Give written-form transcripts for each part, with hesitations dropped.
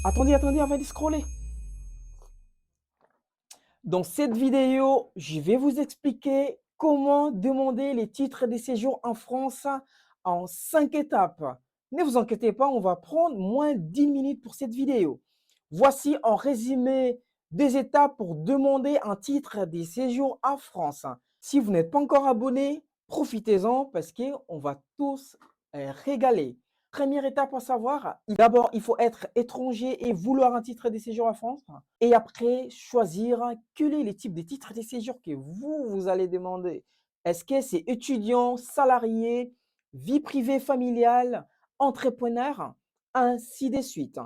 Attendez, attendez avant de scroller. Dans cette vidéo, je vais vous expliquer comment demander les titres de séjour en France en 5 étapes. Ne vous inquiétez pas, on va prendre moins 10 minutes pour cette vidéo. Voici en résumé des étapes pour demander un titre de séjour en France. Si vous n'êtes pas encore abonné, profitez-en parce qu'on va tous régaler. Première étape à savoir, d'abord, il faut être étranger et vouloir un titre de séjour en France. Et après, choisir quel est le type de titre de séjour que vous allez demander. Est-ce que c'est étudiant, salarié, vie privée familiale, entrepreneur, ainsi de suite.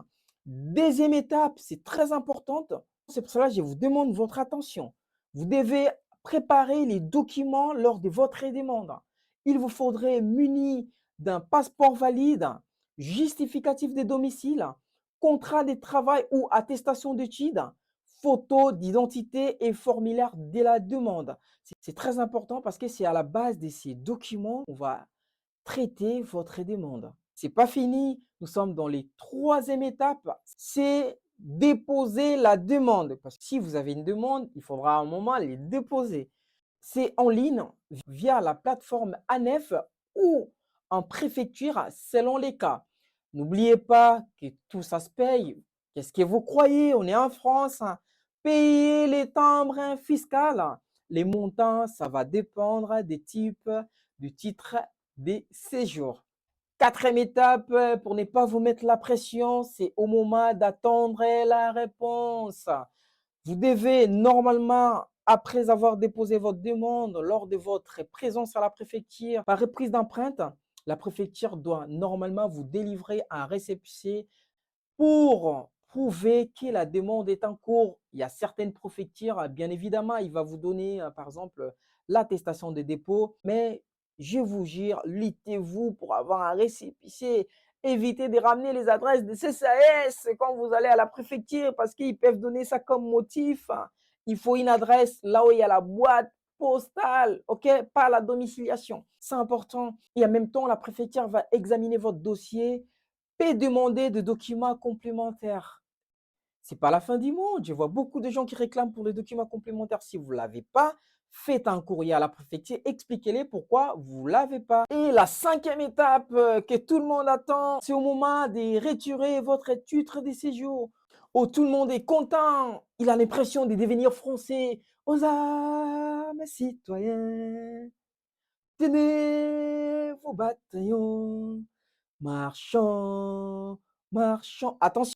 Deuxième étape, c'est très importante. C'est pour cela que je vous demande votre attention. Vous devez préparer les documents lors de votre demande. Il vous faudrait muni d'un passeport valide, justificatif de domicile, contrat de travail ou attestation d'études, photo d'identité et formulaire de la demande. C'est très important parce que c'est à la base de ces documents qu'on va traiter votre demande. C'est pas fini, nous sommes dans les troisième étape, c'est déposer la demande. Parce que si vous avez une demande, il faudra à un moment les déposer. C'est en ligne via la plateforme ANEF ou en préfecture selon les cas. N'oubliez pas que tout ça se paye. Qu'est-ce que vous croyez? On est en France. Payez les timbres fiscaux. Les montants, ça va dépendre des types du titre de séjour. Quatrième étape, pour ne pas vous mettre la pression, c'est au moment d'attendre la réponse. Vous devez normalement, après avoir déposé votre demande, lors de votre présence à la préfecture, par reprise d'empreinte, la préfecture doit normalement vous délivrer un récépissé pour prouver que la demande est en cours. Il y a certaines préfectures, bien évidemment, il va vous donner, par exemple, l'attestation de dépôt, mais je vous jure, luttez-vous pour avoir un récépissé. Évitez de ramener les adresses de CCAS quand vous allez à la préfecture parce qu'ils peuvent donner ça comme motif. Il faut une adresse là où il y a la boîte postale, ok, pas la domiciliation. C'est important. Et en même temps, la préfecture va examiner votre dossier et demander des documents complémentaires. C'est pas la fin du monde. Je vois beaucoup de gens qui réclament pour les documents complémentaires. Si vous ne l'avez pas, faites un courrier à la préfecture, expliquez-les pourquoi vous ne l'avez pas. Et la cinquième étape que tout le monde attend, c'est au moment de retirer votre titre de séjour. Oh, tout le monde est content. Il a l'impression de devenir français. Aux armes citoyens, tenez vos bataillons. Marchons, marchons. Attention.